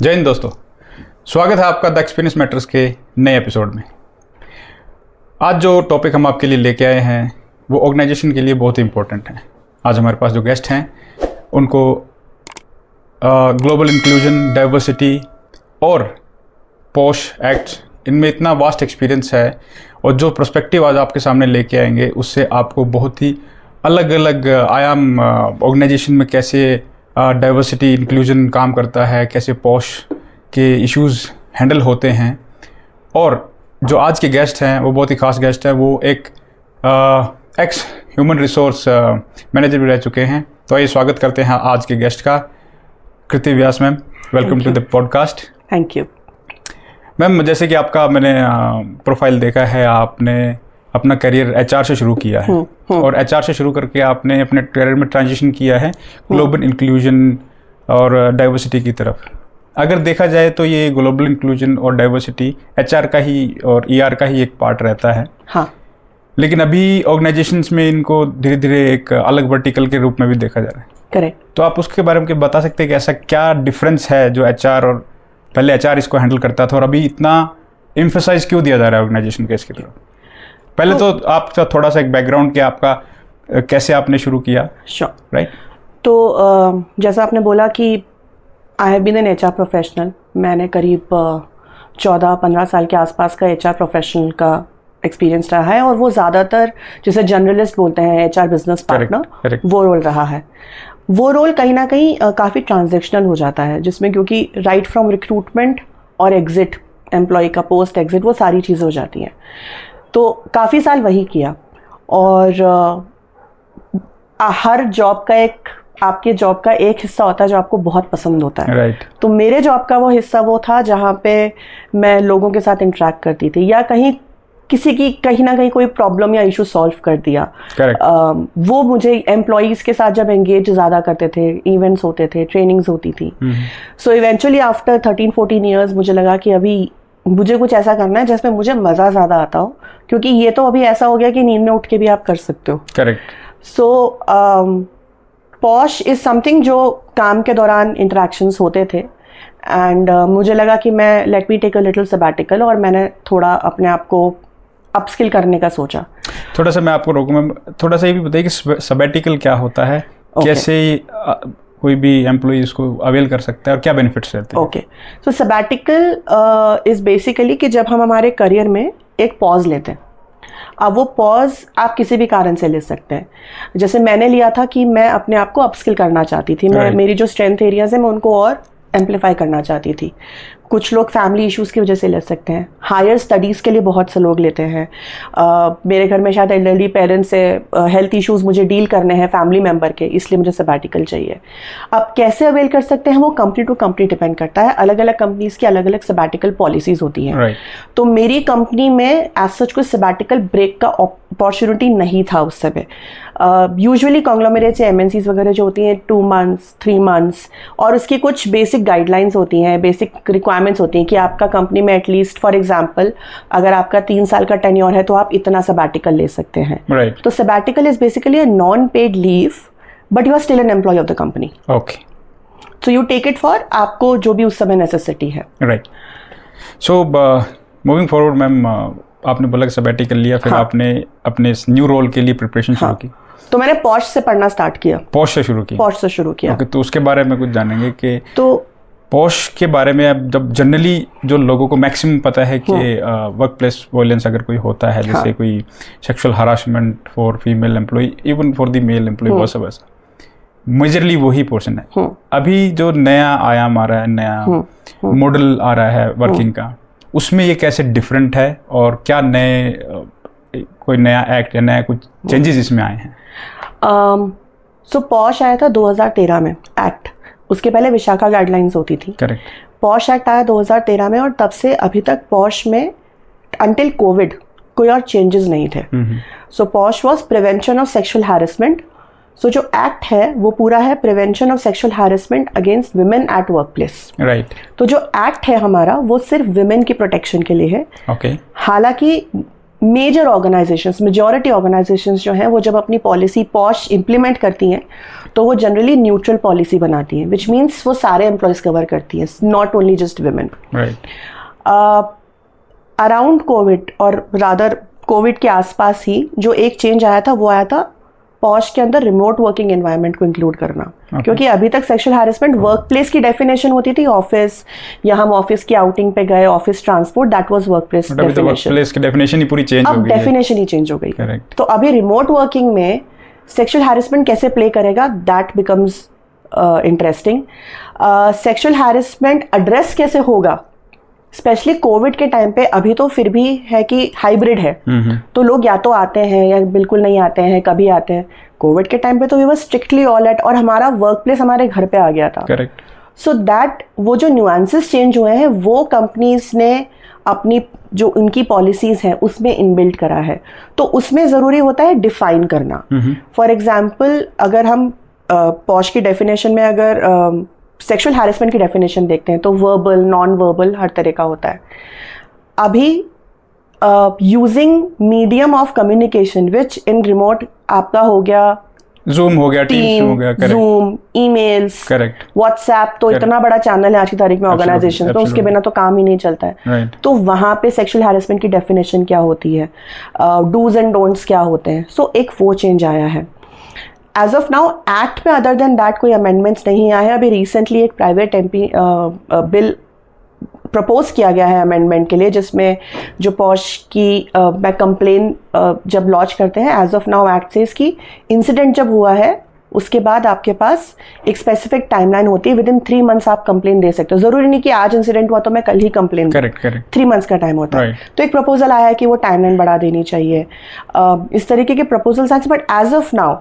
जय हिंद दोस्तों, स्वागत है आपका द एक्सपीरियंस मैटर्स के नए एपिसोड में। आज जो टॉपिक हम आपके लिए लेके आए हैं वो ऑर्गेनाइजेशन के लिए बहुत ही इम्पोर्टेंट है। आज हमारे पास जो गेस्ट हैं उनको ग्लोबल इंक्लूजन, डाइवर्सिटी और पॉश एक्ट, इनमें इतना वास्ट एक्सपीरियंस है और जो पर्सपेक्टिव आज आपके सामने लेके आएंगे उससे आपको बहुत ही अलग अलग आयाम ऑर्गेनाइजेशन में कैसे डाइवर्सिटी इंक्लूजन काम करता है, कैसे पॉश के इश्यूज़ हैंडल होते हैं। और जो आज के गेस्ट हैं वो बहुत ही ख़ास गेस्ट हैं। वो एक एक्स ह्यूमन रिसोर्स मैनेजर भी रह चुके हैं। तो आइए स्वागत करते हैं आज के गेस्ट का। Kriti Vyas ma'am, welcome to the podcast. Thank you ma'am. जैसे कि आपका मैंने प्रोफाइल देखा है, आपने अपना करियर एचआर से शुरू किया है और एचआर से शुरू करके आपने अपने करियर में ट्रांजिशन किया है ग्लोबल इंक्लूजन और डाइवर्सिटी की तरफ। अगर देखा जाए तो ये ग्लोबल इंक्लूजन और डाइवर्सिटी एचआर का ही और ईआर का ही एक पार्ट रहता है। हाँ। लेकिन अभी ऑर्गेनाइजेशंस में इनको धीरे धीरे एक अलग वर्टिकल के रूप में भी देखा जा रहा है। करेक्ट। तो आप उसके बारे में बता सकते हैं कि ऐसा क्या डिफरेंस है जो एचआर और पहले एचआर इसको हैंडल करता था और अभी इतना एम्फसाइज क्यों दिया जा रहा है ऑर्गेनाइजेशन के इसकी तरफ? पहले तो आप थोड़ा सा एक बैकग्राउंड कि आपका कैसे आपने शुरू किया। श्योर। राइट। तो जैसा आपने बोला कि I have been an HR professional. मैंने करीब 14-15 साल के आसपास का एचआर प्रोफेशनल का एक्सपीरियंस रहा है और वो ज़्यादातर जिसे जर्नलिस्ट बोलते हैं, एचआर बिजनेस पार्टनर, वो रोल रहा है। वो रोल कहीं ना कहीं काफ़ी ट्रांजेक्शनल हो जाता है, जिसमें क्योंकि राइट फ्रॉम रिक्रूटमेंट और एग्जिट, एम्प्लॉय का पोस्ट एग्जिट, वो सारी चीज़ें हो जाती हैं। तो काफ़ी साल वही किया और हर जॉब का आपके जॉब का एक हिस्सा होता है जो आपको बहुत पसंद होता है। राइट। तो मेरे जॉब का वो हिस्सा वो था जहाँ पे मैं लोगों के साथ इंटरेक्ट करती थी या किसी की कहीं ना कहीं कोई प्रॉब्लम या इशू सॉल्व कर दिया। वो मुझे एम्प्लॉयज़ के साथ जब एंगेज ज़्यादा करते थे, इवेंट्स होते थे, ट्रेनिंग्स होती थी। सो इवेंचुअली आफ्टर 13-14 ईयर्स मुझे लगा कि अभी मुझे कुछ ऐसा करना है जिसमें मुझे मज़ा ज़्यादा आता हो, क्योंकि ये तो अभी ऐसा हो गया कि नींद में उठ के भी आप कर सकते हो। Correct. So posh is something जो काम के दौरान इंटरेक्शंस होते थे एंड मुझे लगा कि मैं let me take a little sabbatical और मैंने थोड़ा अपने आप को अपस्किल करने का सोचा। थोड़ा सा मैं आपको रोकूँ, मैं थोड़ा सा ये भी बताइए कि सबैटिकल क्या होता है, कैसे कोई भी एम्प्लॉय इसको अवेल कर सकता है और क्या बेनिफिट्स रहते हैं? Okay, so sabbatical is basically कि जब हम हमारे करियर में एक पॉज लेते हैं। अब वो पॉज आप किसी भी कारण से ले सकते हैं। जैसे मैंने लिया था कि मैं अपने आप को अपस्किल करना चाहती थी। मैं मेरी जो स्ट्रेंथ एरियाज है मैं उनको और एम्पलीफाई करना चाहती थी। कुछ लोग फैमिली इश्यूज़ की वजह से ले सकते हैं। हायर स्टडीज़ के लिए बहुत से लोग लेते हैं। मेरे घर में शायद एल्डरली पेरेंट्स से हेल्थ इश्यूज़ मुझे डील करने हैं फैमिली मेम्बर के, इसलिए मुझे सबैटिकल चाहिए। अब कैसे अवेल कर सकते हैं वो कंपनी टू कंपनी डिपेंड करता है। अलग अलग कंपनीज़ की अलग अलग सबैटिकल पॉलिसीज़ होती हैं। तो मेरी कंपनी में एज सच कोई सबैटिकल ब्रेक का अपॉर्चुनिटी नहीं था उस समय। यूजुअली कॉन्ग्लोमरेट्स या एमएनसीज वगैरह जो होती हैं 2 months 3 months, और उसकी कुछ बेसिक गाइडलाइंस होती हैं, बेसिक रिक्वायरमेंट्स होती हैं कि आपका कंपनी में एटलीस्ट फॉर एग्जांपल अगर आपका 3 साल का टेन्योर है तो आप इतना सबैटिकल ले सकते हैं। तो sabbatical is basically a non paid leave but you are still an employ of the company. Okay, so you take it for आपको जो भी उस समय नेसेसिटी है। Right. So moving forward ma'am, आपने बोला कि सबैटिकल लिया, फिर आपने अपने न्यू रोल के लिए प्रिपरेशन शुरू की। तो मैंने पॉश से पढ़ना स्टार्ट किया। पॉश से शुरू किया। ओके, तो उसके बारे में कुछ जानेंगे कि तो पॉश के बारे में। अब जब जनरली जो लोगों को मैक्सिमम पता है कि वर्क प्लेस वायलेंस अगर कोई होता है, जैसे कोई sexual harassment for female employ, even for the male employ, वो सब ऐसा मेजरली वही पोर्शन है। अभी जो नया आयाम आ रहा है, नया मॉडल आ रहा है वर्किंग का, उसमें ये कैसे डिफरेंट है और क्या कोई नया एक्ट या नया कुछ चेंजेस इसमें आए हैं? सो पॉश आया था 2013 में एक्ट। उसके पहले विशाखा गाइडलाइंस होती थी। करेक्ट। पॉश एक्ट आया 2013 में और तब से अभी तक पॉश में अंटिल कोविड कोई और चेंजेस नहीं थे। So POSH was prevention of sexual harassment. So जो एक्ट है वो पूरा है prevention of sexual harassment against women at work place. Right. तो जो एक्ट है हमारा वो सिर्फ विमेन की प्रोटेक्शन के लिए है। ओके। हालांकि मेजर ऑर्गेनाइजेशंस, मेजॉरिटी ऑर्गेनाइजेशंस जो हैं वो जब अपनी पॉलिसी पॉश इम्प्लीमेंट करती हैं तो वो जनरली न्यूट्रल पॉलिसी बनाती हैं, विच मीन्स वो सारे एम्प्लॉयज़ कवर करती हैं, not only just women. Around Covid और रादर कोविड के आसपास ही जो एक चेंज आया था वो आया था पॉश के अंदर रिमोट वर्किंग एनवायरनमेंट को इंक्लूड करना। क्योंकि अभी तक सेक्सुअल हैरेसमेंट वर्क प्लेस की डेफिनेशन होती थी, ऑफिस या हम ऑफिस की आउटिंग पे गए, office transport, that was work place definition. Place की डेफिनेशन ही पूरी चेंज हो गई, अब डेफिनेशन ही चेंज हो गई। तो अभी रिमोट वर्किंग में सेक्सुअल हैरेसमेंट कैसे प्ले करेगा, that becomes interesting. Sexual harassment address कैसे होगा, स्पेशली कोविड के टाइम पे। अभी तो फिर भी है कि हाइब्रिड है, तो लोग या तो आते हैं या बिल्कुल नहीं आते हैं, कभी आते हैं। कोविड के टाइम पे तो we were strictly all at, और हमारा वर्क प्लेस हमारे घर पे आ गया था। करेक्ट। सो दैट वो जो न्यूएंसेस चेंज हुए हैं वो कंपनीज ने अपनी जो उनकी पॉलिसीज हैं उसमें इनबिल्ट करा है। तो उसमें ज़रूरी होता है डिफाइन करना। फॉर एग्जाम्पल अगर हम पॉश की डेफिनेशन में अगर सेक्सुअल हैरेसमेंट की डेफिनेशन देखते हैं तो वर्बल, नॉन वर्बल हर तरह का होता है। अभी using medium of communication which in remote आपका हो गया जूम हो गया, टीम्स हो गया, जूम, ईमेल्स, करेक्ट, व्हाट्सएप, तो इतना बड़ा चैनल है आज की तारीख में ऑर्गेनाइजेशन, तो उसके बिना तो काम ही नहीं चलता है। तो वहां पे सेक्सुअल हैरेसमेंट की डेफिनेशन क्या होती है, डूज एंड डोंट्स क्या होते हैं। सो एक वो चेंज आया है। एज ऑफ नाउ एक्ट में अदर देन दैट कोई अमेंडमेंट्स नहीं आए हैं। अभी रिसेंटली एक प्राइवेट एमपी बिल प्रपोज किया गया है अमेंडमेंट के लिए, जिसमें जो पॉश की मैं कंप्लेन जब लॉन्च करते हैं, एज ऑफ नाउ एक्ट से इसकी इंसिडेंट जब हुआ है उसके बाद आपके पास एक स्पेसिफिक टाइमलाइन होती है, विद इन 3 मंथ्स आप कंप्लेन दे सकते हो। जरूरी नहीं कि आज इंसिडेंट हुआ तो मैं कल ही कंप्लेन। करेक्ट। 3 मंथ्स का टाइम होता है। तो एक प्रपोजल आया है कि वो टाइमलाइन बढ़ा देनी चाहिए। इस तरीके के प्रपोजल्स आए, but as of now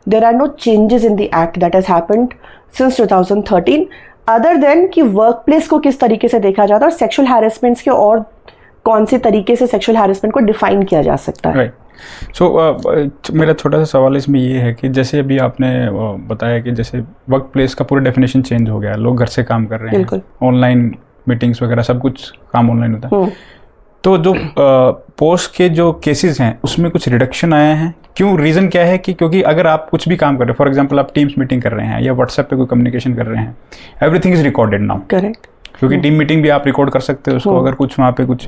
there are no changes in the act that has happened since 2013 other than कि वर्कप्लेस को किस तरीके से देखा जाता है और सेक्सुअल हैरेसमेंट्स के और कौन से तरीके से सेक्सुअल हैरेसमेंट को डिफाइन किया जा सकता है। मेरा छोटा सा सवाल इसमें ये है कि जैसे अभी आपने बताया कि जैसे वर्कप्लेस का पूरा डेफिनेशन चेंज हो गया, लोग घर से काम कर रहे हैं, ऑनलाइन मीटिंग्स वगैरह सब कुछ काम ऑनलाइन होता है, तो जो पोस्ट के जो केसेस हैं उसमें कुछ रिडक्शन आया है। क्यों, रीज़न क्या है कि क्योंकि अगर आप कुछ भी काम कर रहे हैं, फॉर एग्जांपल आप टीम्स मीटिंग कर रहे हैं या व्हाट्सएप पे कोई कम्युनिकेशन कर रहे हैं, everything is recorded now. Correct. क्योंकि टीम मीटिंग भी आप रिकॉर्ड कर सकते हो उसको, अगर कुछ वहाँ पे कुछ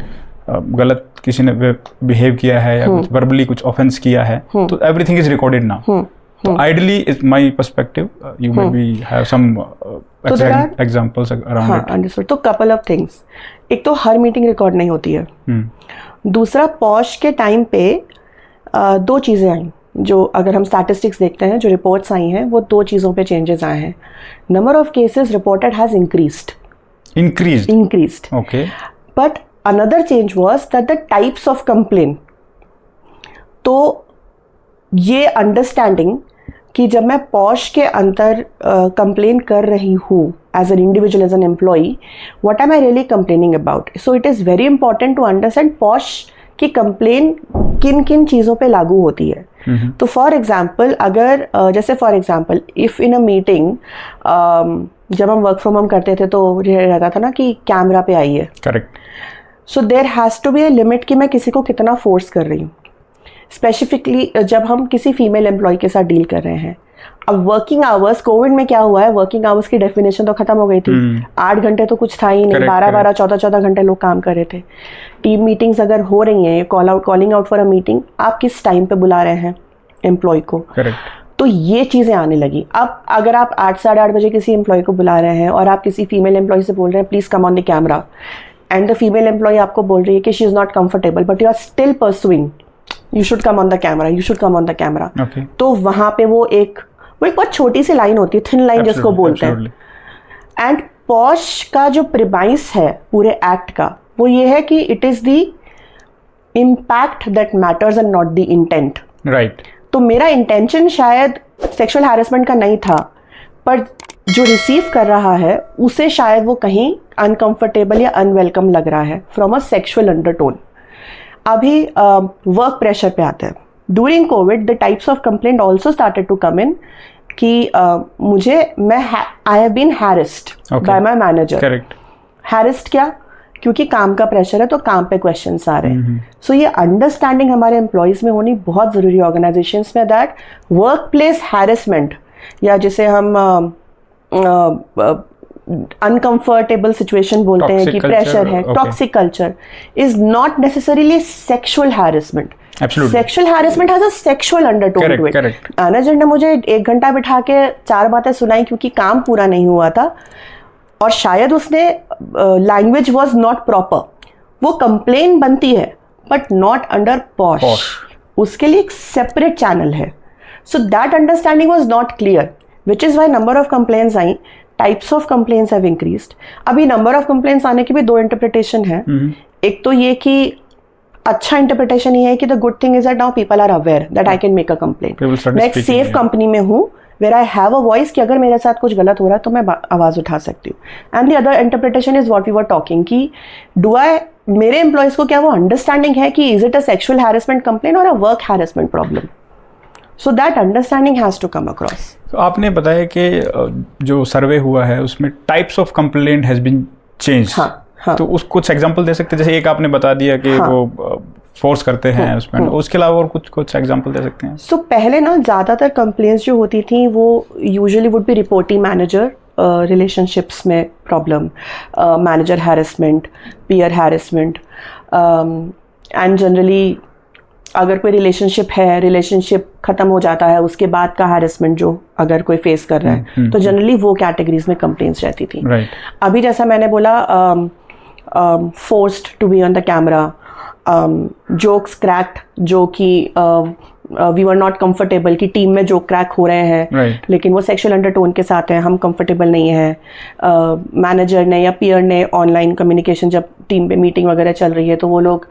गलत किसी ने बिहेव किया है या कुछ वर्बली कुछ ऑफेंस किया है, तो एवरीथिंग इज रिकॉर्डेड नाउ। तो ideally is my perspective, you may be have some examples around it. Understood. तो कपल ऑफ थिंग्स, एक तो हर मीटिंग रिकॉर्ड नहीं होती है। दूसरा, पॉश के टाइम पे 2 चीज़ें आई जो अगर हम स्टैटिस्टिक्स देखते हैं, जो रिपोर्ट्स आई हैं, वो 2 चीज़ों पे चेंजेस आए हैं। Number of cases reported has increased. Okay. But another change was that the types of complain, तो ये अंडरस्टैंडिंग कि जब मैं पॉश के अंदर कंप्लेन कर रही हूँ as an individual, as an employee, what am I really complaining about. So it is very important to understand POSH की कंप्लेन किन किन चीज़ों पे लागू होती है। तो फॉर एग्जाम्पल अगर जैसे for example if in a meeting, जब हम वर्क फ्रॉम होम करते थे तो ये रहता था ना कि कैमरा पे आइए। Correct. So there has to be a limit कि मैं किसी को कितना फोर्स कर रही हूँ। स्पेसिफिकली जब हम किसी फीमेल एम्प्लॉय के साथ डील कर रहे हैं, अब वर्किंग आवर्स, कोविड में क्या हुआ है, वर्किंग आवर्स की डेफिनेशन तो खत्म हो गई थी। 8 घंटे तो कुछ था ही नहीं, 12-12, 14-14 घंटे लोग काम कर रहे थे। टीम मीटिंग्स अगर हो रही हैं, calling out for a meeting, आप किस टाइम पे बुला रहे हैं एम्प्लॉय को। तो ये चीज़ें आने लगी। अब अगर आप 8, साढ़े 8 बजे किसी एम्प्लॉय को बुला रहे हैं और आप किसी फीमेल एम्प्लॉय से बोल रहे हैं please come on the camera, and the female employ आपको बोल रही है कि she is not comfortable but you are still pursuing, you should come on the camera, you should come on the camera. तो वहां पे वो एक बहुत छोटी सी लाइन होती है, थिन लाइन जिसको बोलते हैं। एंड पॉश का जो प्रिमाइस है पूरे एक्ट का, वो ये है कि it is the impact that matters and not the intent. Right. तो मेरा इंटेंशन शायद सेक्सुअल हैरेसमेंट का नहीं था, पर जो रिसीव कर रहा है उसे शायद वो कहीं अनकंफर्टेबल या अनवेलकम लग रहा है फ्रॉम अ सेक्सुअल अंडरटोन। अभी वर्क प्रेशर पे आते हैं। During COVID the types of complaint also started to come in कि I have been harassed by my manager. Correct. Harassed क्या क्योंकि काम का प्रेशर है तो काम पे क्वेश्चंस आ रहे हैं. सो ये अंडरस्टैंडिंग हमारे एम्प्लॉयज़ में होनी बहुत ज़रूरी है ऑर्गेनाइजेशंस में, दैट वर्क प्लेस हैरेसमेंट या जिसे हम अनकंफर्टेबल सिचुएशन बोलते हैं कि प्रेशर है, toxic culture is not necessarily sexual harassment. Sexual harassment has a sexual undertone to it. Manager ने मुझे 1 घंटा बिठा के 4 बातें सुनाई क्योंकि काम पूरा नहीं हुआ था और शायद उसने लैंग्वेज वाज नॉट प्रॉपर. वो कंप्लेन बनती है बट नॉट अंडर पॉश. उसके लिए एक सेपरेट चैनल है. So that understanding was not clear, which is why number of complaints I, types of complaints have increased. अभी नंबर ऑफ कंप्लेंट्स आने की भी 2 इंटरप्रिटेशन है. एक तो ये कि अच्छा इंटरप्रिटेशन ये है कि the good thing is that now people are aware that I can make a complaint. मैं एक सेफ कंपनी में हूँ where I have a voice कि अगर मेरे साथ कुछ गलत हो रहा है तो मैं आवाज़ उठा सकती हूँ. And the other interpretation is what we were talking कि मेरे एम्प्लॉयज़ को क्या वो अंडरस्टैंडिंग है कि is it a sexual harassment complaint और a work harassment problem. So that understanding has to come across. तो आपने बताया कि जो सर्वे हुआ है उसमें types of complaint has been change. हाँ. तो उस कुछ एग्जांपल दे सकते हैं? जैसे एक आपने बता दिया कि वो फोर्स करते हैं उसमें, उसके अलावा और कुछ एग्जांपल दे सकते हैं? सो पहले ना ज़्यादातर कंप्लेंट्स जो होती थी वो usually would be reporting manager, relationships में problem, manager harassment, peer harassment, and generally अगर कोई रिलेशनशिप है, रिलेशनशिप ख़त्म हो जाता है उसके बाद का हैरेसमेंट जो अगर कोई फेस कर रहा है तो जनरली वो कैटेगरीज में कंप्लेंट्स रहती थी. अभी जैसा मैंने बोला forced to be on the camera, jokes cracked जो कि वी वर नॉट कंफर्टेबल कि टीम में जोक क्रैक हो रहे हैं लेकिन वो सेक्सुअल अंडरटोन के साथ हैं, हम कंफर्टेबल नहीं हैं. मैनेजर ने या पीयर ने ऑनलाइन कम्युनिकेशन जब टीम पे मीटिंग वगैरह चल रही है तो वो लोग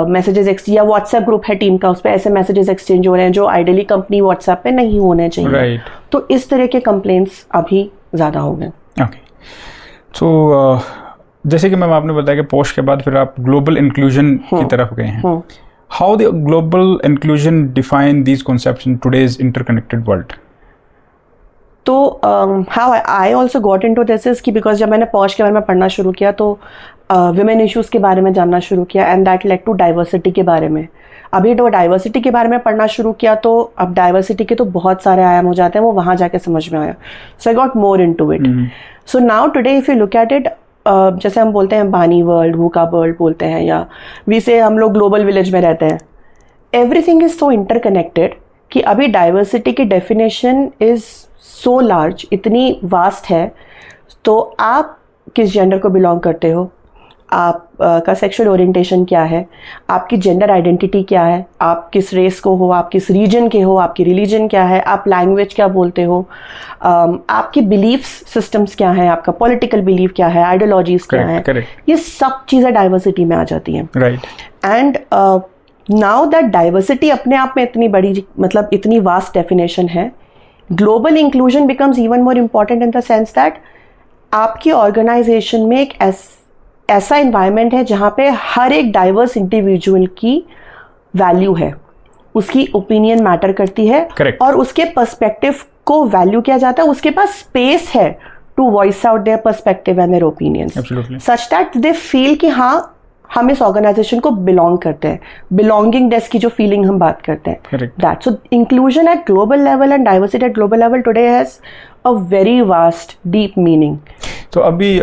मैसेजेस या व्हाट्सएप ग्रुप है टीम का उस पर ऐसे मैसेजेस एक्सचेंज हो रहे हैं जो आइडियली कंपनी व्हाट्सएप पे नहीं होने चाहिए. तो इस तरह के कंप्लेंट्स अभी ज़्यादा हो गए. ओके. सो जैसे कि मैम आपने बताया कि पोस्ट के बाद फिर आप ग्लोबल इंक्लूजन की तरफ गए हैं. How the global inclusion define these concepts in today's interconnected world? तो how I also got into this is कि बिकॉज जब मैंने पॉश के बारे में पढ़ना शुरू किया तो विमेन इश्यूज़ के बारे में जानना शुरू किया and that led to diversity के बारे में. अभी तो डाइवर्सिटी के बारे में पढ़ना शुरू किया तो अब डाइवर्सिटी के तो बहुत सारे आयाम हो जाते हैं, वो वहाँ जाके समझ में आया. So I got more into it. So now today if you look at it, जैसे हम बोलते हैं बानी वर्ल्ड, वूका वर्ल्ड बोलते हैं या वैसे हम लोग ग्लोबल विलेज में रहते हैं. एवरीथिंग इज़ सो इंटरकनेक्टेड कि अभी डाइवर्सिटी की डेफिनेशन इज़ सो लार्ज, इतनी वास्ट है. तो आप किस जेंडर को बिलोंग करते हो, आप का सेक्सुअल ओरिएंटेशन क्या है, आपकी जेंडर आइडेंटिटी क्या है, आप किस रेस को हो, आप किस रीजन के हो, आपकी रिलीजन क्या है, आप लैंग्वेज क्या बोलते हो, आपकी बिलीफ सिस्टम्स क्या हैं, आपका पॉलिटिकल बिलीफ क्या है, आइडियोलॉजीज क्या है, ये सब चीज़ें डाइवर्सिटी में आ जाती हैं. Right. And now that diversity अपने आप में इतनी बड़ी, मतलब इतनी वास्ट डेफिनेशन है, global inclusion becomes even more important in the sense that आपकी ऑर्गेनाइजेशन में एक ऐसा इन्वायरमेंट है जहाँ पे हर एक डाइवर्स इंडिविजुअल की वैल्यू है, उसकी ओपिनियन मैटर करती है. Correct. और उसके पर्सपेक्टिव को वैल्यू किया जाता है, उसके पास स्पेस है to voice out their perspective and their opinions such that they feel कि हाँ हम इस ऑर्गेनाइजेशन को बिलोंग करते हैं. बिलोंगिंगनेस की जो फीलिंग हम बात करते हैं, that. So inclusion eight global level and diversity eight global level today has a very vast deep meaning. तो अभी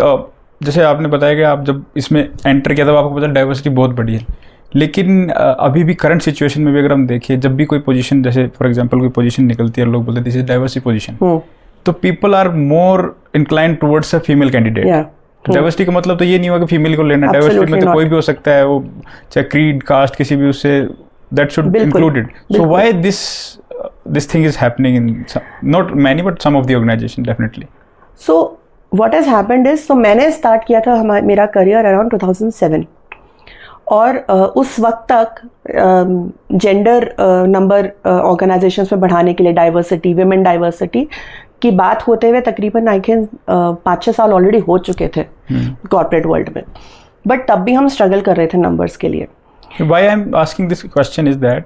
जैसे आपने बताया कि आप जब इसमें एंटर किया तब आपको पता डाइवर्सिटी बहुत बड़ी है, लेकिन अभी भी करंट सिचुएशन में भी अगर हम देखें, जब भी कोई पोजीशन, जैसे फॉर एग्जांपल कोई पोजीशन निकलती है, लोग बोलते हैं दिस इज डाइवर्सिटी पोजीशन, तो people are more incline towards a female candidate. Diversity का मतलब तो ये नहीं हुआ कि फीमेल को लेना, डाइवर्सिटी में तो कोई भी हो सकता है, वो चाहे क्रीड, कास्ट, किसी भी, उससे that should included. So why this thing is happening in not many but some of the organization definitely? So what has happened is, so मैंने स्टार्ट किया था मेरा करियर अराउंड 2007 और उस वक्त तक जेंडर नंबर ऑर्गेनाइजेशंस में बढ़ाने के लिए डाइवर्सिटी, विमेन डाइवर्सिटी की बात होते हुए तकरीबन आई थिंक 5-6 साल ऑलरेडी हो चुके थे कॉर्पोरेट वर्ल्ड में, बट तब भी हम स्ट्रगल कर रहे थे नंबर्स के लिए. Why I'm asking this question is that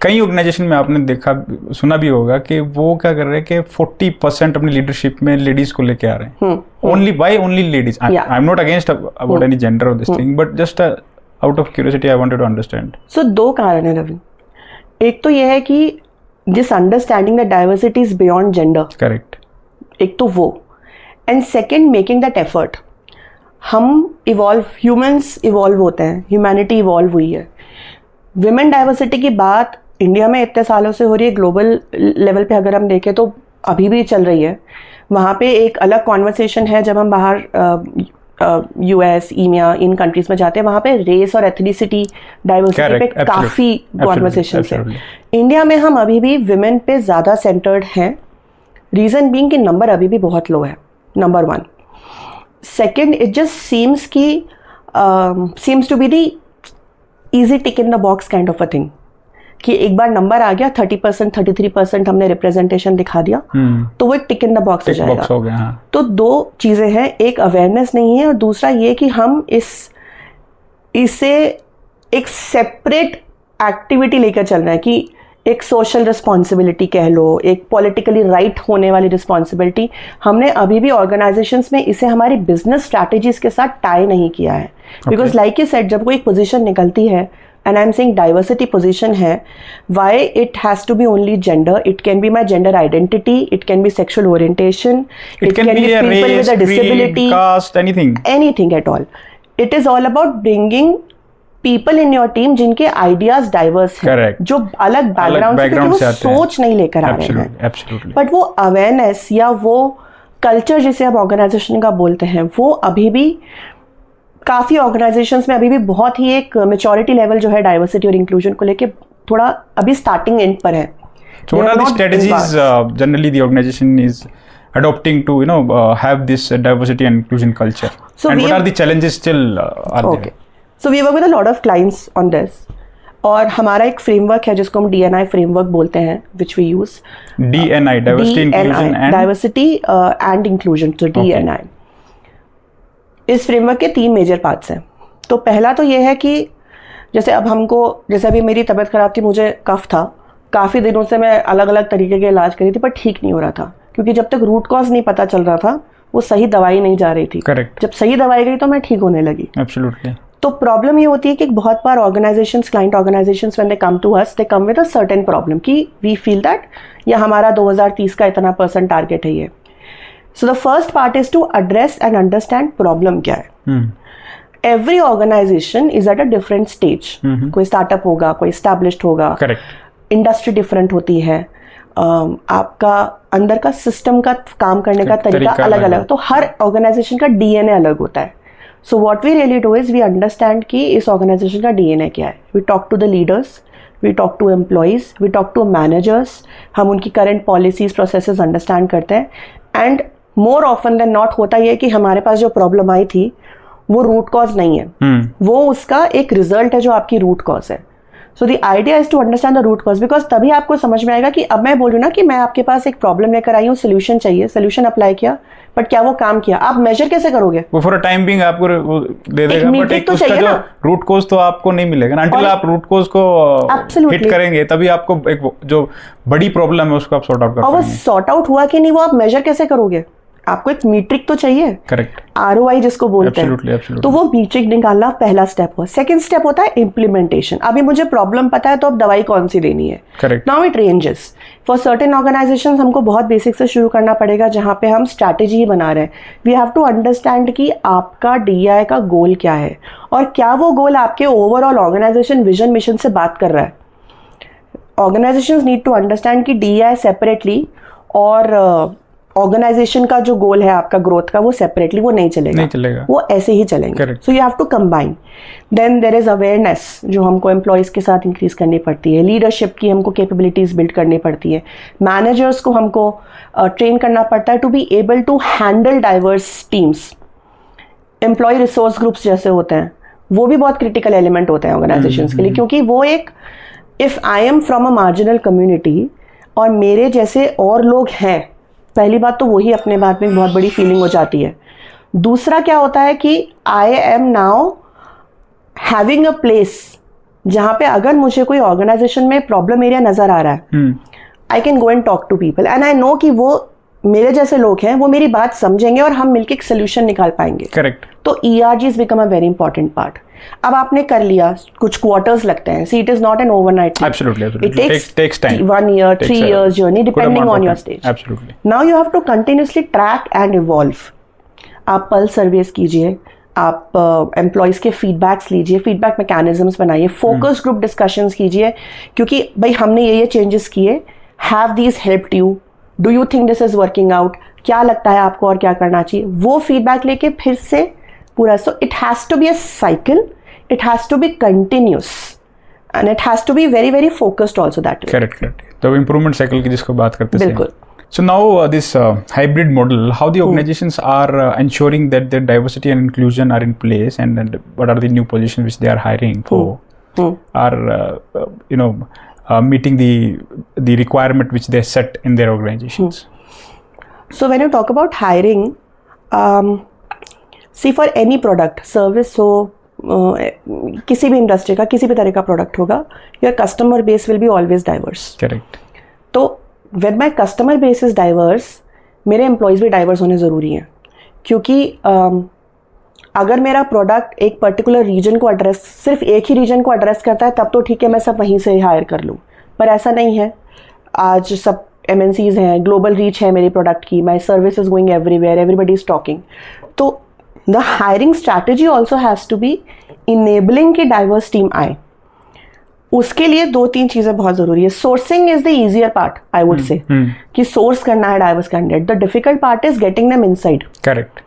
कई ऑर्गेनाइजेशन में आपने देखा सुना भी होगा कि वो क्या कर रहे हैं कि 40% अपनी लीडरशिप में लेडीज को लेके आ रहे हैं, only ladies. I am not against about any gender of this thing, but just out of curiosity I wanted to understand. So 2 कारण है रवि. एक तो यह है कि this understanding that diversity is beyond gender. Correct. एक तो वो, and second making that effort. हम ह्यूमंस इवॉल्व होते हैं, ह्यूमैनिटी इवॉल्व हुई है. विमेन डाइवर्सिटी की बात इंडिया में इतने सालों से हो रही है, ग्लोबल लेवल पे अगर हम देखें तो अभी भी चल रही है. वहाँ पे एक अलग कॉन्वर्सेशन है जब हम बाहर यूएस, ईमिया, इन कंट्रीज में जाते हैं, वहाँ पे रेस और एथनिसिटी डाइवर्सिटी पे काफ़ी कॉन्वर्सेशन है. इंडिया में हम अभी भी विमेन पे ज़्यादा सेंटर्ड हैं. रीज़न बीइंग कि नंबर अभी भी बहुत लो है, number 1. Second, it just seems to be the easy tick in the box kind of a thing कि एक बार नंबर आ गया 30%, 33% हमने रिप्रेजेंटेशन दिखा दिया तो वो एक टिक इन द बॉक्स हो जाएगा. हो गया, हाँ. तो 2 चीज़ें हैं, एक अवेयरनेस नहीं है और दूसरा ये कि हम इसे एक सेपरेट एक्टिविटी लेकर चल रहे हैं कि एक सोशल रिस्पॉन्सिबिलिटी कह लो, एक पॉलिटिकली राइट होने वाली रिस्पॉन्सिबिलिटी. हमने अभी भी ऑर्गेनाइजेशंस में इसे हमारी बिजनेस स्ट्रैटेजीज के साथ टाई नहीं किया है. बिकॉज लाइक यू सेड, जब कोई पोजीशन निकलती है, and I am saying diversity position है, why it has to be only gender? It can be my gender identity, it can be sexual orientation, it can be people with a disability, caste, anything at all. It is all about bringing people in your team जिनके ideas diverse हैं, जो अलग background से, क्योंकि वो सोच नहीं लेकर आ रहे हैं. बट वो अवेयरनेस या वो कल्चर जिसे हम ऑर्गेनाइजेशन का बोलते हैं, वो अभी भी काफ़ी ऑर्गेनाइजेशंस में अभी भी बहुत ही एक मेच्योरिटी लेवल जो है डाइवर्सिटी और इंक्लूजन को लेके थोड़ा अभी स्टार्टिंग एंड पर है. So what are the strategies generally the organization is adopting to have this diversity and inclusion culture? So and what are the challenges still are there? So we work with a lot of clients on this. और हमारा एक framework है जिसको हम DNI framework बोलते हैं, which we use. DNI, diversity, inclusion and diversity and inclusion, so DNI. इस framework के 3 मेजर पार्ट्स हैं. तो पहला तो ये है कि जैसे अभी मेरी तबीयत खराब थी, मुझे कफ था, काफ़ी दिनों से मैं अलग अलग तरीके के इलाज करी थी पर ठीक नहीं हो रहा था, क्योंकि जब तक रूट कॉज नहीं पता चल रहा था वो सही दवाई नहीं जा रही थी. करेक्ट. जब सही दवाई गई तो मैं ठीक होने लगी. एब्सोल्युटली. तो प्रॉब्लम ये होती है कि बहुत बार organisations, client organisations, when they come to us, they come with a certain problem कि वी फील दैट या हमारा 2030 का इतना % टारगेट है ये. So the first part is to address and understand problem क्या है. Every organisation is at a different stage. कोई स्टार्टअप होगा, कोई एस्टैब्लिश्ड होगा. करेक्ट. इंडस्ट्री डिफरेंट होती है, आपका अंदर का सिस्टम का काम करने का तरीका अलग अलग, तो हर ऑर्गेनाइजेशन का DNA अलग होता है. So what we really do is we understand कि इस ऑर्गेनाइजेशन का DNA क्या है. We talk to the leaders, we talk to employees, we talk to managers. हम उनकी करंट पॉलिसीज, प्रोसेसेस अंडरस्टैंड करते हैं. And more often than not होता यह है कि हमारे पास जो प्रॉब्लम आई थी वो रूट कॉज नहीं है, वो उसका एक रिजल्ट है जो आपकी रूट कॉज है. So the idea is to understand the root cause, because तभी आपको समझ में आएगा कि अब मैं बोलूँ ना कि मैं आपके पास एक प्रॉब्लम लेकर आई हूँ, सोल्यूशन चाहिए, सोल्यूशन अप्लाई किया, बट क्या वो काम किया? आप मेजर कैसे करोगे? वो फॉर अ टाइम बीइंग आपको दे देगा, बट एक उसका जो रूट कॉज तो आपको नहीं मिलेगा ना, अंटिल आप रूट कॉज को हिट करेंगे तभी आपको एक जो बड़ी प्रॉब्लम है उसको आप सॉर्ट आउट कर पाएंगे. और वो सॉर्ट आउट हुआ कि नहीं वो आप मेजर कैसे करोगे? आपको एक मीट्रिक तो चाहिए. करेक्ट. ROI जिसको बोलते हैं. तो वो मीट्रिक निकालना पहला स्टेप हुआ. सेकंड स्टेप होता है इम्प्लीमेंटेशन. अभी मुझे प्रॉब्लम पता है तो अब दवाई कौन सी देनी है. Correct. Now it ranges. For certain organisations हमको बहुत बेसिक से शुरू करना पड़ेगा, जहाँ पे हम स्ट्रैटेजी ही बना रहे हैं. वी हैव टू अंडरस्टैंड कि आपका DEI का गोल क्या है और क्या वो गोल आपके ओवरऑल ऑर्गेनाइजेशन विजन मिशन से बात कर रहा है. ऑर्गेनाइजेशंस नीड टू अंडरस्टैंड कि DEI सेपरेटली और ऑर्गेनाइजेशन का जो गोल है आपका ग्रोथ का वो सेपरेटली वो नहीं चलेगा, वो ऐसे ही चलेंगे. So you have to combine. Then there is awareness जो हमको एम्प्लॉयज के साथ इंक्रीज करनी पड़ती है. लीडरशिप की हमको कैपेबिलिटीज बिल्ड करनी पड़ती है. मैनेजर्स को हमको ट्रेन करना पड़ता है to be able to handle diverse teams. Employ resource groups जैसे होते हैं वो भी बहुत क्रिटिकल एलिमेंट होते हैं ऑर्गेनाइजेशंस के लिए, क्योंकि वो एक if I am from a marginal community और मेरे जैसे और लोग हैं, पहली बात तो वही अपने बात में एक बहुत बड़ी फीलिंग हो जाती है. दूसरा क्या होता है कि I am now having a place जहाँ पे अगर मुझे कोई ऑर्गेनाइजेशन में प्रॉब्लम एरिया नजर आ रहा है, I can go and talk to people and I know कि वो मेरे जैसे लोग हैं, वो मेरी बात समझेंगे और हम मिलकर एक सोल्यूशन निकाल पाएंगे। करेक्ट। तो ERGs become a very important part. अब आपने कर लिया, कुछ क्वार्टर्स लगते हैं, see it is not an overnight, Absolutely. It Takes time. 1 year, 3 years journey Good depending amount on of your time. stage. Absolutely. Now you have to continuously track and evolve. आप pulse Sarves कीजिए, आप employees के feedbacks लीजिए, feedback mechanisms बनाइए, focus group discussions कीजिए, क्योंकि भाई हमने ये चेंजेस किए, have these helped you, do you think this is working out, क्या लगता है आपको और क्या करना चाहिए, वो फीडबैक लेके फिर से पूरा। So it has to be a cycle, it has to be continuous and it has to be very very focused also that way. Correct. तो improvement cycle की जिसको बात करते हैं। बिल्कुल। So now this hybrid model, how the organizations are ensuring that their diversity and inclusion are in place, and what are the new positions which they are hiring for are meeting the requirement which they set in their organizations. So when you talk about hiring, see for any product, service हो, किसी भी industry का किसी भी तरह का product होगा, your customer base will be always diverse. Correct. तो when my customer base is diverse, मेरे एम्प्लॉयज़ भी डाइवर्स होने ज़रूरी हैं, क्योंकि अगर मेरा प्रोडक्ट एक पर्टिकुलर रीजन को एड्रेस, सिर्फ एक ही रीजन को एड्रेस करता है, तब तो ठीक है, मैं सब वहीं से हायर कर लूँ, पर ऐसा नहीं है। आज सब MNCs हैं, ग्लोबल रीच है मेरी प्रोडक्ट की, माई service is going everywhere, everybody is talking. तो the hiring strategy also has to be enabling कि diverse team आए। उसके लिए 2-3 चीज़ें बहुत ज़रूरी है। Sourcing is the easier part, I would say, कि सोर्स करना है diverse candidate. The difficult part is getting them inside. Correct.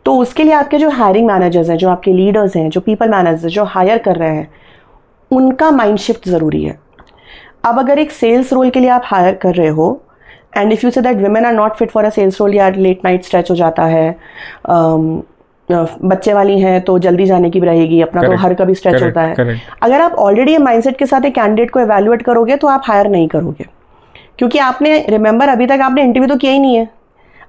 तो उसके लिए आपके जो हायरिंग मैनेजर्स हैं, जो आपके लीडर्स हैं, जो पीपल मैनेजर्स जो हायर कर रहे हैं, उनका माइंड शिफ्ट ज़रूरी है। अब अगर एक सेल्स रोल के लिए आप हायर कर रहे हो, and if you say that women are not fit for a sales role, या लेट नाइट स्ट्रेच हो जाता है, बच्चे वाली हैं तो जल्दी जाने की भी रहेगी, अपना तो हर कभी स्ट्रेच होता है। अगर आप ऑलरेडी माइंडसेट के साथ एक कैंडिडेट को एवेल्युएट करोगे तो आप हायर नहीं करोगे, क्योंकि आपने रिमेंबर अभी तक आपने इंटरव्यू तो किया ही नहीं है।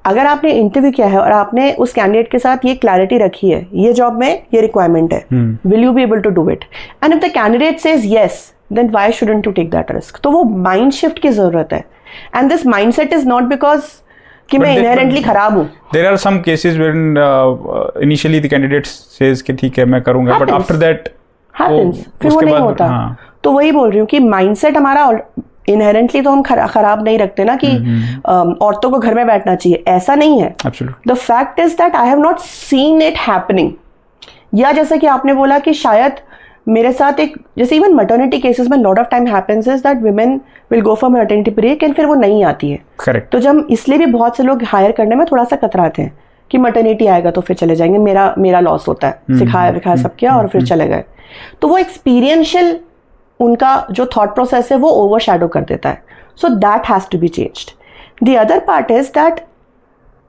अगर आपने इंटरव्यू किया है और आपने उस कैंडिडेट के साथ ये क्लैरिटी रखी है, ये जॉब में ये रिक्वायरमेंट है, will you be able to do it, and if the candidate says yes, then why shouldn't you take that risk. तो वो माइंड शिफ्ट की जरूरत है, and this mindset is not because कि मैं इनहेरेंटली खराब हूँ। There are some cases when initially the candidate says कि ठीक है मैं करूँगा, but after that happens, फिर वो नहीं होता। तो वही बोल रही हूँ कि माइंडसेट हमारा इनहेरेंटली तो हम खराब नहीं रखते ना, कि औरतों को घर में बैठना चाहिए, ऐसा नहीं है। The fact is that I have not seen it happening. या जैसा कि आपने बोला कि शायद मेरे साथ एक, जैसे इवन मैटर्निटी केसेस में lot of time happens is that women will go for maternity break and फिर वो नहीं आती है। करेक्ट। तो जब इसलिए भी बहुत से लोग हायर करने में थोड़ा सा कतराते हैं कि मैटर्निटी आएगा तो फिर चले जाएंगे, मेरा लॉस होता है, सिखाया विखाया सब किया और फिर चले गए। तो वो एक्सपीरियंशियल उनका जो थॉट प्रोसेस है वो ओवरशैडो कर देता है। So that has to be changed. The other part is that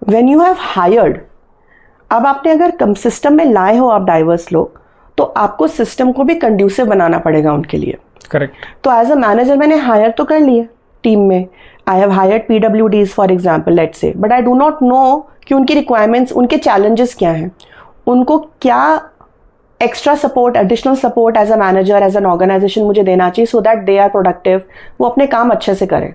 when you have hired, अब आपने अगर सिस्टम में लाए हो आप डाइवर्स लोग, तो आपको सिस्टम को भी कंड्यूसिव बनाना पड़ेगा उनके लिए। करेक्ट। तो एज अ मैनेजर मैंने हायर तो कर लिया टीम में, I have hired PWDs for example let's say, but I do not know कि उनकी रिक्वायरमेंट्स, उनके चैलेंजेस क्या हैं, उनको क्या extra support, additional support as a manager, as an organization मुझे देना चाहिए, so that they are productive, वो अपने काम अच्छे से करें।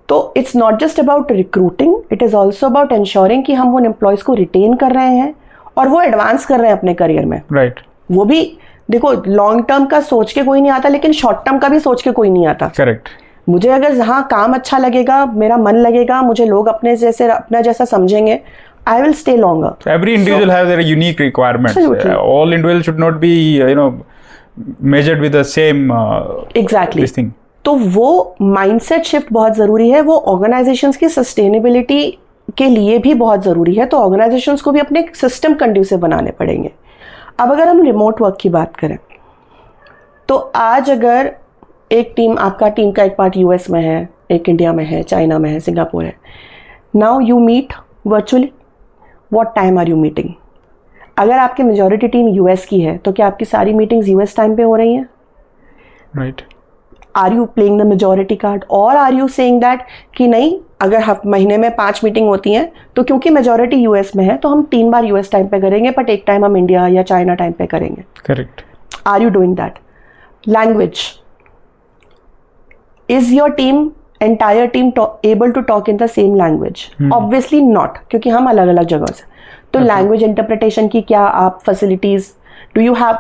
तो it's not just about recruiting, it is also about ensuring कि हम उन एम्प्लॉयज़ को रिटेन कर रहे हैं और वो एडवांस कर रहे हैं अपने करियर में। राइट। वो भी देखो, लॉन्ग टर्म का सोच के कोई नहीं आता, लेकिन शॉर्ट टर्म का भी सोच के कोई नहीं आता। करेक्ट। मुझे अगर जहाँ काम अच्छा लगेगा, मेरा मन लगेगा, मुझे लोग अपना जैसा समझेंगे, I will stay longer. Every individual has their unique requirements. Absolutely. All individuals should not be, measured with the same. Exactly. This thing. तो वो माइंडसेट शिफ्ट बहुत ज़रूरी है, वो ऑर्गेनाइजेशंस की सस्टेनेबिलिटी के लिए भी बहुत ज़रूरी है। तो ऑर्गेनाइजेशंस को भी अपने सिस्टम कंड्यूसिव बनाने पड़ेंगे। अब अगर हम रिमोट वर्क की बात करें, तो आज अगर एक टीम, आपका टीम का एक पार्ट US में है, एक इंडिया में है, चाइना में है, सिंगापुर है, now you meet virtually, what time are you meeting? अगर आपकी मेजॉरिटी टीम US की है, तो क्या आपकी सारी मीटिंग्स US टाइम पे हो रही हैं? Right. Are you playing the majority card, और आर यू सेइंग दैट कि नहीं, अगर महीने में 5 मीटिंग होती हैं, तो क्योंकि मेजॉरिटी US में है तो हम 3 बार US टाइम पे करेंगे, बट एक टाइम हम इंडिया या चाइना टाइम पे करेंगे। Correct. Are you doing that? language. Is your entire team able to talk in the same language? Obviously not, क्योंकि हम अलग अलग जगह से. तो लैंग्वेज इंटरप्रिटेशन की क्या आप facilities, do you have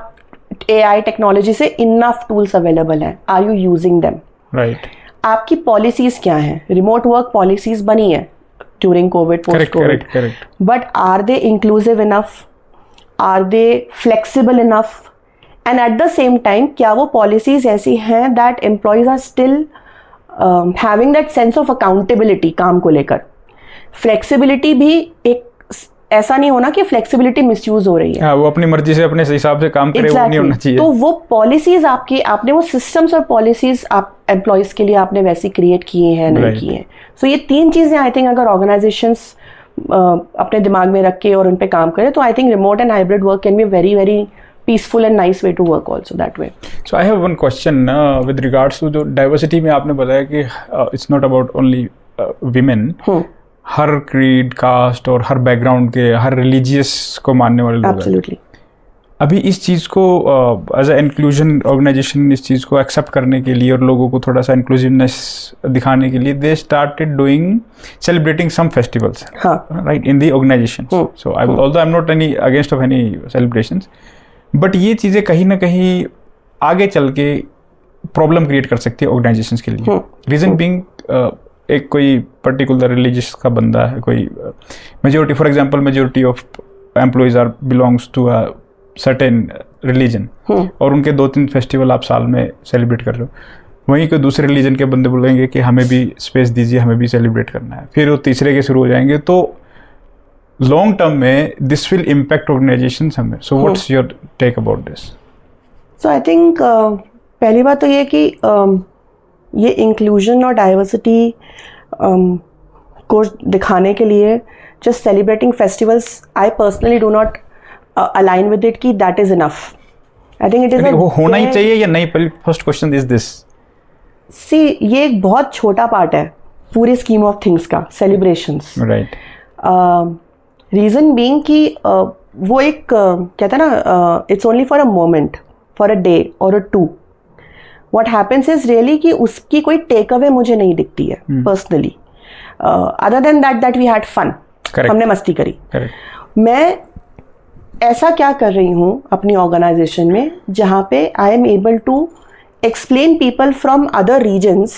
AI technology से इनफ टूल्स अवेलेबल हैं, are you using them? Right. आपकी पॉलिसीज क्या हैं? रिमोट वर्क पॉलिसीज बनी है during COVID, post COVID, but are they inclusive enough? Are they flexible enough? And at the same time क्या वो policies ऐसी हैं that employees are still having that sense of accountability काम को लेकर? Flexibility भी एक ऐसा नहीं होना कि फ्लेक्सिबिलिटी मिसयूज हो रही है. हाँ, वो अपनी मर्जी से अपने हिसाब से काम करे, वो नहीं होना चाहिए. तो वो पॉलिसीज आपने वो सिस्टम्स और पॉलिसीज आप एम्प्लॉयज के लिए आपने वैसी क्रिएट किए हैं नहीं किए हैं. सो ये तीन चीजें आई थिंक अगर ऑर्गेनाइजेशंस अपने दिमाग में रख के और उन पे काम करें तो I think remote and hybrid work can be very very peaceful and nice way to work also that way. So I have one question with regards to जो डाइवर्सिटी में आपने बताया कि it's not about only women. हर creed, caste और हर background के, हर religious को मानने वाले लोग हैं. अभी इस चीज़ को एज ए इंक्लूजन ऑर्गेनाइजेशन इस चीज़ को एक्सेप्ट करने के लिए और लोगों को थोड़ा सा इंक्लूसिवनेस दिखाने के लिए they started doing celebrating some festivals, right, in the organization. So although I am not any against of any celebrations, but ये चीज़ें कहीं ना कहीं आगे चल के प्रॉब्लम क्रिएट कर सकती है ऑर्गेनाइजेशंस के लिए. रीज़न बीइंग एक कोई पर्टिकुलर रिलीजियस का बंदा है, कोई majority, for example majority of employees are belongs to a certain religion, और उनके 2-3 फेस्टिवल आप साल में सेलिब्रेट कर रहे हो. वहीं कोई दूसरे रिलीजन के बंदे बोलेंगे कि हमें भी स्पेस दीजिए, हमें भी सेलिब्रेट करना है. फिर वो तीसरे के शुरू हो जाएंगे. तो लॉन्ग टर्म में दिस विल इम्पैक्ट ऑर्गेनाइजेशन हमें. So what's your take about this? So I think पहली बात तो ये कि ये इंक्लूजन और डाइवर्सिटी को दिखाने के लिए just celebrating festivals, I personally do not align with it कि that is enough. I think it is वो होना ही चाहिए या नहीं? First question is this. See, ये एक बहुत छोटा पार्ट है पूरी स्कीम ऑफ थिंग्स का, सेलिब्रेशंस. राइट. रीजन बीइंग कि वो एक कहते हैं ना, it's only for a moment, for a day or a two. What happens is really कि उसकी कोई टेक अवे मुझे नहीं दिखती है personally, other than that we had fun. हमने मस्ती करी. मैं ऐसा क्या कर रही हूँ अपनी ऑर्गेनाइजेशन में जहाँ पे I am able to explain people from other regions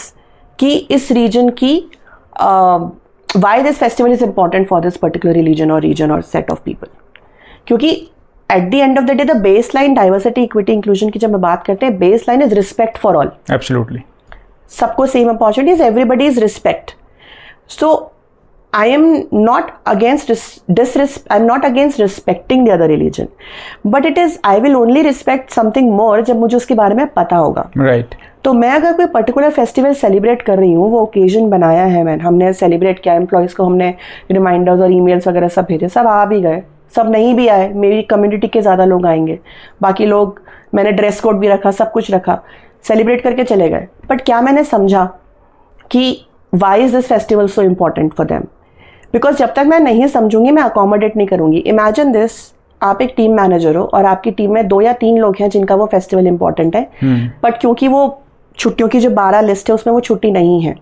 कि इस रीजन की why this festival is important for this particular religion और रीजन और सेट ऑफ पीपल. क्योंकि at the end of the day the baseline diversity, equity, inclusion की जब मैं बात करते हैं, baseline is respect for all. Absolutely. सबको same opportunities, everybody is respect. So I am not against I am not against respecting the other religion, but it is I will only respect something more जब मुझे उसके बारे में पता होगा. Right. तो मैं अगर कोई पर्टिकुलर फेस्टिवल सेलिब्रेट कर रही हूँ, वो ओकेजन बनाया है, हमने सेलिब्रेट किया, एम्प्लॉयज़ को हमने रिमाइंडर्स और ईमेल्स वगैरह सब भेजे, सब आ भी गए, सब नहीं भी आए, मेरी कम्युनिटी के ज़्यादा लोग आएंगे, बाकी लोग, मैंने ड्रेस कोड भी रखा, सब कुछ रखा, सेलिब्रेट करके चले गए. बट क्या मैंने समझा कि why is this festival so important for them? Because जब तक मैं नहीं समझूंगी, मैं अकोमोडेट नहीं करूंगी. इमेजिन दिस, आप एक टीम मैनेजर हो और आपकी टीम में 2 या 3 लोग हैं जिनका वो फेस्टिवल इम्पॉर्टेंट है, बट क्योंकि वो छुट्टियों की जो 12 लिस्ट है उसमें वो छुट्टी नहीं है,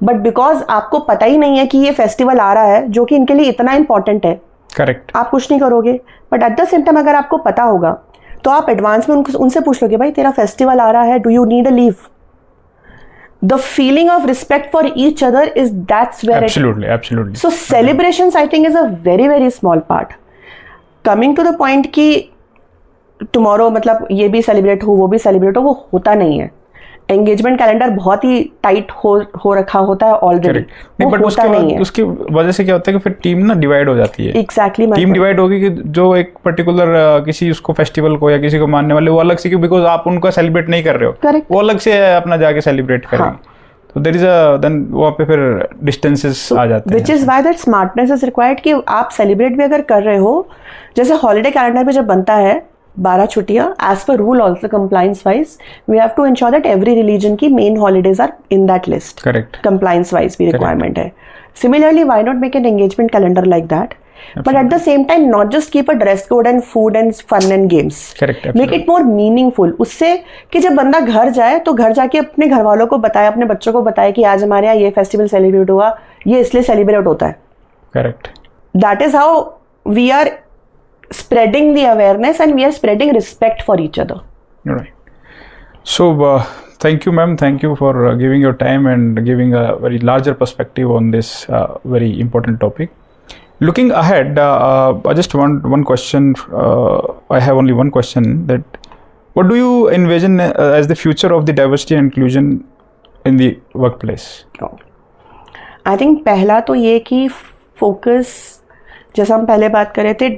बट बिकॉज आपको पता ही नहीं है कि ये फेस्टिवल आ रहा है जो कि इनके लिए इतना इंपॉर्टेंट है, करेक्ट, आप कुछ नहीं करोगे. But at the same time अगर आपको पता होगा तो आप एडवांस में उनसे पूछ लोगे, भाई तेरा फेस्टिवल आ रहा है, do you need a leave? The feeling of respect for each other is that's where absolutely. So celebrations I think is a very very small part. Coming to the point कि tomorrow मतलब ये भी celebrate हो वो भी celebrate हो, वो होता नहीं है. एंगेजमेंट कैलेंडर बहुत ही टाइट हो रखा होता है ऑलरेडी, वो होता नहीं है. उसकी वजह से क्या होता है कि फिर टीम ना डिवाइड हो जाती है. एग्जैक्टली. टीम डिवाइड होगी कि जो एक पर्टिकुलर किसी उसको फेस्टिवल को या किसी को मानने वाले, वो अलग से, क्यों, बिकॉज आप उनको सेलिब्रेट नहीं कर रहे हो. करेक्ट. वो अलग से अपना जाके सेलिब्रेट करेंगे. तो देयर इज देन वहाँ पे फिर डिस्टेंसेस आ जाते हैं. Which is why that smartness is required कि आप सेलिब्रेट भी अगर कर रहे हो, जैसे हॉलीडे कैलेंडर पे जब बनता है 12 छुट्टियां, as per rule also compliance wise we have to ensure that every religion की main holidays are in that list. Correct. Compliance wise भी रिक्वायरमेंट है. Similarly why not make an engagement calendar like that but at the same time not just keep a dress code and food and fun and games. Correct. Make it more meaningful. उससे कि जब बंदा घर जाए तो घर जाके अपने घर वालों को बताए, अपने बच्चों को बताए कि आज हमारे यहाँ ये फेस्टिवल सेलिब्रेट हुआ, ये इसलिए सेलिब्रेट होता है. Correct. That is how we are spreading the awareness and we are spreading respect for each other. Right. So thank you, ma'am. Thank you for giving your time and giving a very larger perspective on this very important topic. Looking ahead, I just want one question. I have only one question. That what do you envision as the future of the diversity and inclusion in the workplace? I think पहला तो ये कि focus, जैसा हम पहले बात कर रहे थे,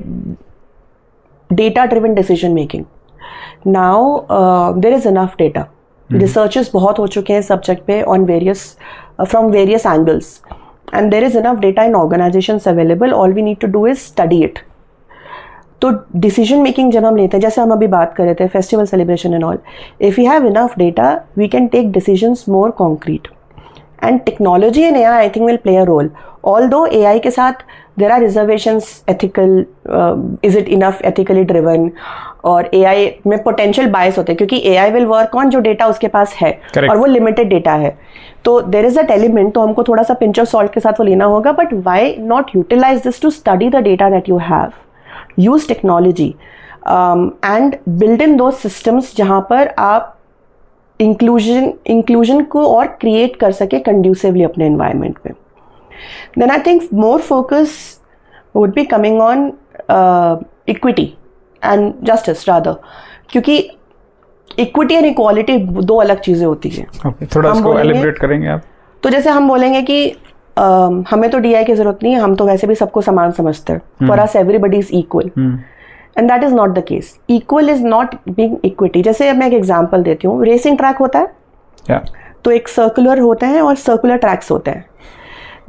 data driven decision making. Now there is enough data. Researches बहुत हो चुके हैं सब्जेक्ट पे on various from various angles, and there is enough data in organizations available. All we need to do is study it. तो decision making जब हम लेते हैं, जैसे हम अभी बात कर रहे थे festival celebration and all, if you have enough data we can take decisions more concrete. And technology and AI I think will play a role. Although AI के साथ there are reservations, ethical, is it enough ethically driven, और AI में potential bias होते हैं क्योंकि AI will work on जो data उसके पास है. Correct. और वो लिमिटेड डेटा है, तो देयर इज दैट एलिमेंट. तो हमको थोड़ा सा पिंच ऑफ सॉल्ट के साथ वो लेना होगा. But why not utilize this to study the data that you have, use technology and build in दो सिस्टम्स जहाँ पर आप इंक्लूजन को और क्रिएट कर सके कंड्यूसिवली अपने एनवायरनमेंट में. Then I think more focus would be coming on equity and justice rather, क्योंकि इक्विटी एंड इक्वालिटी दो अलग चीज़ें होती हैं. थोड़ा इसको एलिब्रेट करेंगे आप. तो जैसे हम बोलेंगे कि हमें तो डीआई की जरूरत नहीं है, हम तो वैसे भी सबको समान समझते हैं. For us everybody is equal, and that is not the case. Equal is not being equity. जैसे मैं एक एग्जांपल देती हूँ. रेसिंग ट्रैक होता है, तो एक सर्कुलर होते हैं और सर्कुलर ट्रैक्स होते हैं.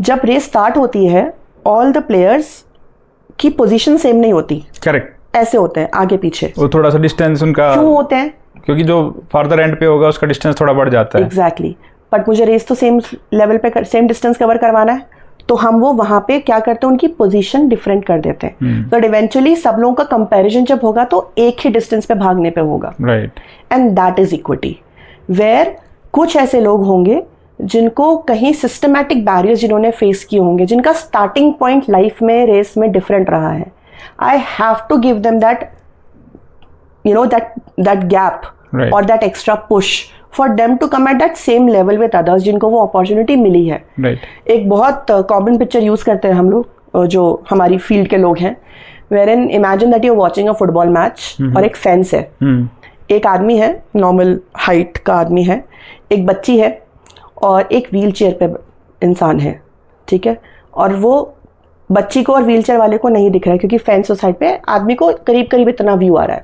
जब रेस स्टार्ट होती है ऑल द प्लेयर्स की पोजीशन सेम नहीं होती. करेक्ट. ऐसे होते हैं आगे पीछे. वो थोड़ा सा डिस्टेंस उनका क्यों होते हैं? क्योंकि जो फार्दर एंड पे होगा उसका डिस्टेंस थोड़ा बढ़ जाता है. एग्जैक्टली. बट मुझे रेस तो सेम लेवल पे सेम डिस्टेंस कवर करवाना है, तो हम वो वहां पे क्या करते हैं, उनकी पोजीशन डिफरेंट कर देते हैं. तो इवेंचुअली सब लोगों का कंपैरिजन जब होगा तो एक ही डिस्टेंस पे भागने पे होगा. Right. And that is equity, where कुछ ऐसे लोग होंगे जिनको कहीं सिस्टमैटिक बैरियर्स जिन्होंने फेस किए होंगे, जिनका स्टार्टिंग पॉइंट लाइफ में रेस में डिफरेंट रहा है. I have to give them that, you know, that gap, right, or that extra push for them to come at that same level with others जिनको वो opportunity मिली है. Right. एक बहुत common picture use करते हैं हम लोग जो हमारी field के लोग हैं, wherein imagine that you're watching a football match और एक fence है. एक आदमी है, normal height का आदमी है, एक बच्ची है और एक व्हील चेयर पे इंसान है. ठीक है. और वो बच्ची को और व्हीलचेयर वाले को नहीं दिख रहा है क्योंकि फेंस साइड पे आदमी को करीब करीब इतना व्यू आ रहा है.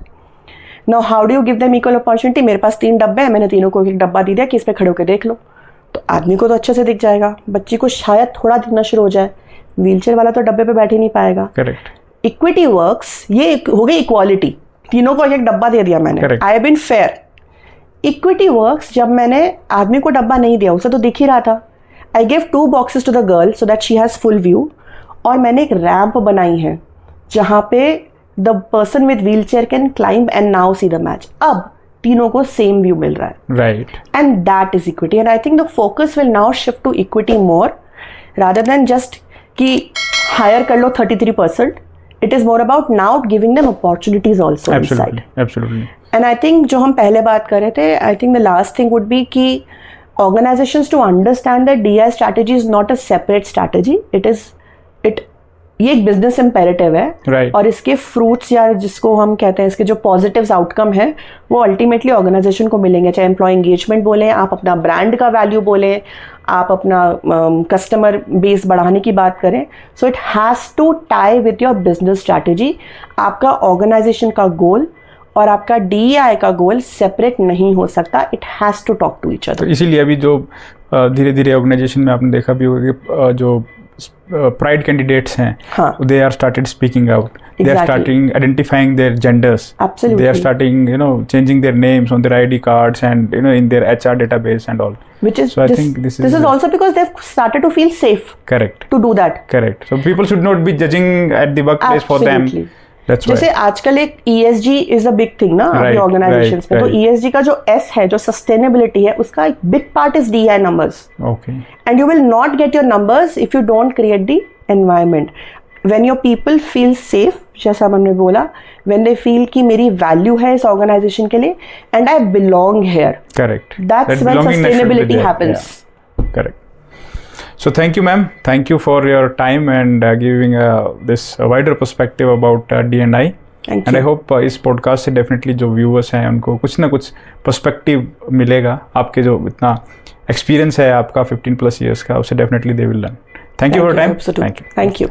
Now how do you give them equal opportunity? मेरे पास 3 डब्बे हैं, मैंने तीनों को एक डब्बा दे दिया कि इस पे खड़े होकर देख लो. तो आदमी को तो अच्छे से दिख जाएगा, बच्ची को शायद थोड़ा दिखना शुरू हो जाए, व्हीलचेयर वाला तो डब्बे पे बैठ ही नहीं पाएगा. करेक्ट. इक्विटी वर्क्स, ये हो गई इक्वालिटी. तीनों को एक डब्बा दे दिया मैंने, I have been fair. Equity works जब मैंने आदमी को डब्बा नहीं दिया, उसे तो दिख ही रहा था. I give 2 boxes to the girl so that she has full view, और मैंने एक रैंप बनाई है जहाँ पे the person with wheelchair can climb and now see the match. अब तीनों को सेम व्यू मिल रहा है. Right. And that is equity. And I think the focus will now shift to equity more rather than just कि hire कर लो 33%. It is more about now giving them opportunities also inside. Absolutely. And I think जो हम पहले बात कर रहे थे, आई think the last thing would be कि organizations to understand that DI strategy is not a separate strategy. ये एक बिजनेस इम्पेरेटिव है. right. और इसके फ्रूट्स या जिसको हम कहते हैं इसके जो पॉजिटिव्स आउटकम है वो अल्टीमेटली ऑर्गेनाइजेशन को मिलेंगे. चाहे एम्प्लॉय एंगेजमेंट बोलें, आप अपना ब्रांड का वैल्यू बोलें, आप अपना कस्टमर बेस बढ़ाने की बात करें. So it has to tie with your business strategy. आपका ऑर्गेनाइजेशन का गोल और आपका DEI का गोल सेपरेट नहीं हो सकता. It has to talk to each other. इसीलिए अभी जो धीरे धीरे ऑर्गेनाइजेशन में आपने देखा भी होगा कि जो pride candidates हैं, हाँ. they are started speaking out. They are Exactly. starting identifying their genders. Absolutely. They are starting, changing their names on their ID cards and, in their HR database and all. Which is, So I think this is also because they've started to feel safe correct to do that. Correct. So people should not be judging at the workplace for them. Absolutely. That's why. जैसे आजकल एक ESG is a big thing ना अभी organisations में, तो ESG का जो S है, जो सस्टेनेबिलिटी है, उसका एक big part is DI numbers. Okay. And you will not get your numbers if you don't create the environment. When your people feel safe, जैसा हमने बोला, when they feel कि मेरी वैल्यू है इस ऑर्गेनाइजेशन के लिए and I belong here. Correct. That's That when belongingness should be sustainability there. happens. Yeah. Correct. So thank you, ma'am. Thank you for your time and giving this wider perspective about D&I. Thank And you. I hope इस podcast से definitely जो viewers हैं उनको कुछ ना कुछ perspective मिलेगा. आपके जो इतना एक्सपीरियंस है आपका 15+ years का, उससे definitely they will learn. Thank you for your time. Thank you.